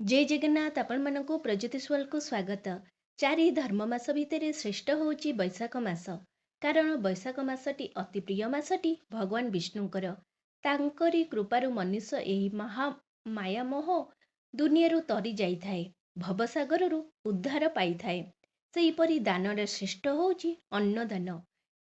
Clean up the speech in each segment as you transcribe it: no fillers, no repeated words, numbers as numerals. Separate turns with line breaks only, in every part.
जय जगन्नाथ आपण मानक प्रज्योतिषवाल को स्वागत। चारि धर्म मास भितर श्रेष्ठ होची बैशाख मास। कारण बैशाख मासटी अति प्रिय मासटी भगवान विष्णुंकर। तांकरी कृपारु मनुष्य एही महा माया मोह दुनियारू तरी जाइथाए, भवसागररू उद्धार पाइथाए। सेहीपरि दानर श्रेष्ठ होची अन्नदान।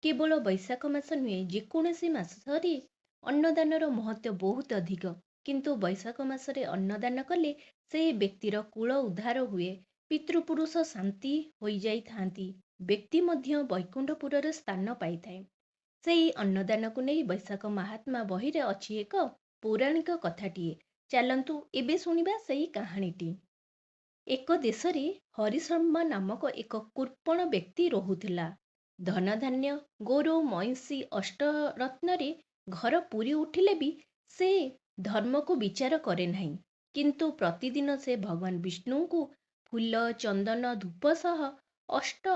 केवल बैशाख मास नुहे जेकोसी मासरे अन्नदानर महत्व बहुत अधिक। किंतु बैशाख मासरे अन्नदान कले से व्यक्तिर कूल उद्धार हुए, पितृपुरुष शांति हो जाइथांती, व्यक्ति मध्य वैकुंठपुर स्थान पाइथाए। सेही अन्नदान को नहीं बैशाख महात्मा बही रे अछि एक पौराणिक कथाटीए। चलंतु एबे सुनिबा सेही कहानीटी। एक देश रे हरिशर्मा नामक एक कृपण व्यक्ति रहुथिला। धन धान्य गोरु महिषी अष्टरत्न रे घर पूरी उठिले भी से धर्म को विचार करे नहीं। किंतु प्रतिदिन से भगवान विष्णु को फूल चंदन धूप सह अष्ट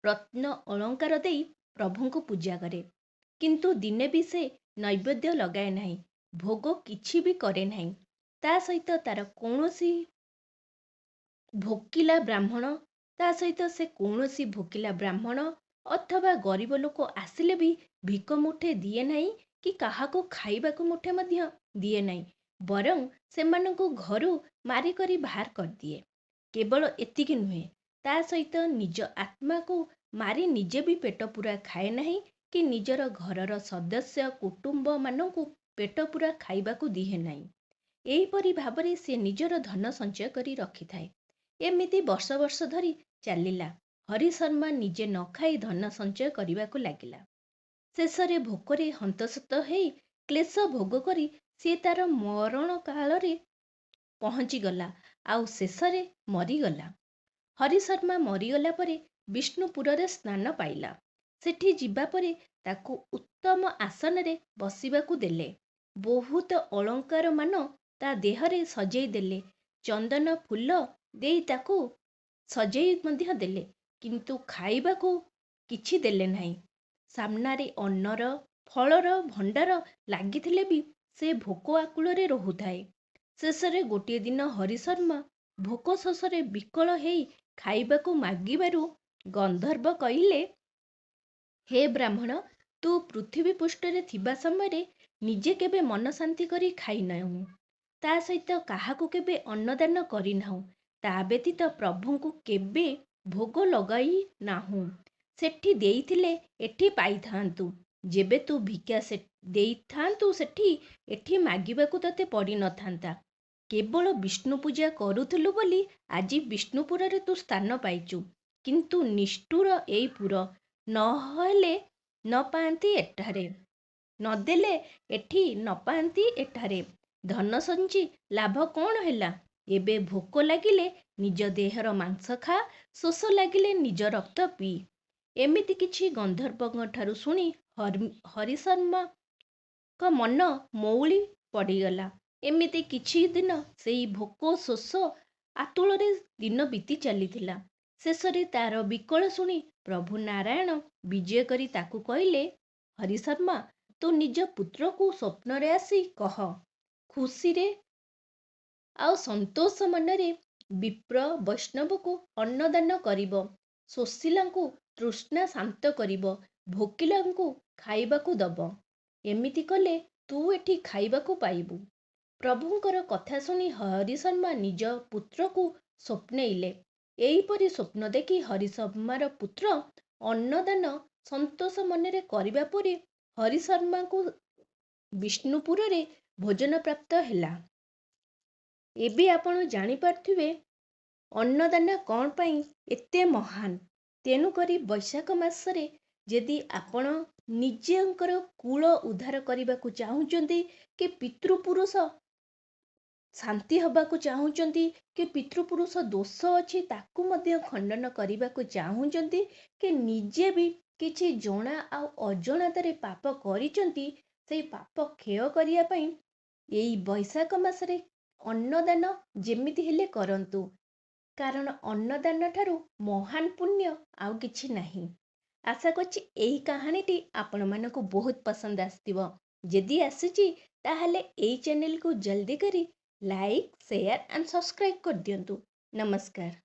रत्न अलंकार देई प्रभु को पूजा करे। किंतु दिने भी से नैवेद्य लगाए नहीं, भोग किछि भी करे नहीं। ता सहित तार कौनसी भोकिला ब्राह्मण ता सहित से कौनसी भोकिला ब्राह्मण अथवा गरीब लोक आसिले भी भिक मुठे दिए नहीं कि काहाको खाइबाको मुठे मध्य दिए नहीं, बरं सेमानंकु घरु मारी करी बाहर कर दिए। केवल एतिकी नुहे, ता सहित निज आत्मा को मारी निजे भी पेट पूरा खाए नहीं कि निजर घरर सदस्य कुटुंब मानंकु पेट पूरा खाइबाकू दिए नहीं। एहीपरि भाବରେ से निजर धन संचय करी रखिथाए। एमिति वर्ष वर्ष धरी चलिला। हरिशर्मा निजे न खाई धन संचय करने लगिला। शेषरे भोकरे हंतसत हेई क्लेश भोग करी सी तार मरण काल रे पहुँची गला आउ शेषरे मरीगला। हरिशर्मा मरीगला परे विष्णुपुर रे स्नान पाइला। सेठी जिबा परे ताकू उत्तम आसन रे बसिबाकू देले। बहुत अलंकार मान ता देहरे सजेई देले। चंदन फूल देई ताकू सजेई मध्य देले, किंतु खाइबाकू किछि देले नहीं। सामनारे अन्नर फलर भंडार लागिथिले भी से भोक आकुଳରେ रहुथाए। शेषरे गोटे दिन हरिशर्मा भोक शोषरे विकल हेई खाइबाकू मागिबारु गंधर्व कहिले, हे ब्राह्मण, तू पृथ्वी पृष्ठरे थिबा समय निजे केबे मन शांति करी खाई नाहु, ता सहित काहाकू केबे अन्नदान करी नाहु, ता व्यतीत प्रभुଙ୍କୁ केबे भोग लगाई नाहु। सेठी देइथिले एठी पाइथांतु, जेबे तू भिक्षा से देइथांतु सेठी एठी मागिबाकू तते पड़ी नथांता। केवल विष्णु पूजा करूथुलु बोली आज विष्णुपुर तू स्थान पाइचु, किंतु निष्ठुर एई पुर नहेले न पांती एठारे, नदेले एठी न पांती एठारे। धन संची लाभ कौन हैला? एबे भोक लागिले निज देहर मांस खा, शोष लागिले निज रक्त पी। एमिति किछि गंधर्वଙ୍କ ठारू शुणी हरिशर्मा का मन मौली पड़ीगला। एमिति किछि दिन सेई भोक शोष आतुଳରେ दिन बीती चलीथिला। शेषरे तार विकल शुणी प्रभु नारायण विजय करी ताकू कहले, हरिशर्मा, तू निज पुत्र को स्वप्न रे आसी कह, खुशी रे आउ संतोष मनरे विप्र वैष्णव को अन्नदान करिब, शोषिलांकु तृष्णा शांत करिब, भोकिलांकु खाइबाकू दब। एमिति कले तू एठी खाइबाकू पाइबू। प्रभुंकर कथा शुणी हरिशर्मा निज पुत्र को स्वप्नेइले। एहीपरि स्वप्न देखी हरिशर्मार पुत्र अन्नदान संतोष मनरे करिबा परे हरिशर्मा को विष्णुपुर रे भोजन प्राप्त हैला। एबे आपण जानी पारथिबे अन्नदान कौन पाई एते महान। तेणु करी बैशाख मासरे यदि आपण निजेंकर कूल उद्धार करने चाहूँगी कि पितृपुरुष शांति हबाकू चाहूँगी कि पितृपुरुष दोष अच्छी ताकू मध्य खंडन करने को चाहूँगी कि निजे भी किछि जणा आ अजणातारे पाप करिसंती, सेई पाप क्षय करिया पई एई बैशाख मासरे अन्नदान जेमिति हेले करंतु। कारण अन्नदान ठारू महान पुण्य आउ किछि नाही। आशा करछि एही कहानीटी आपण मानकु बहुत पसंद आस्तिबो। जदि आसीची ताहले एई चैनल को जल्दी करी ଲାଇକ୍ ସେୟାର ଆଣ୍ଡ ସବସ୍କ୍ରାଇବ୍ କରିଦିଅନ୍ତୁ। ନମସ୍କାର।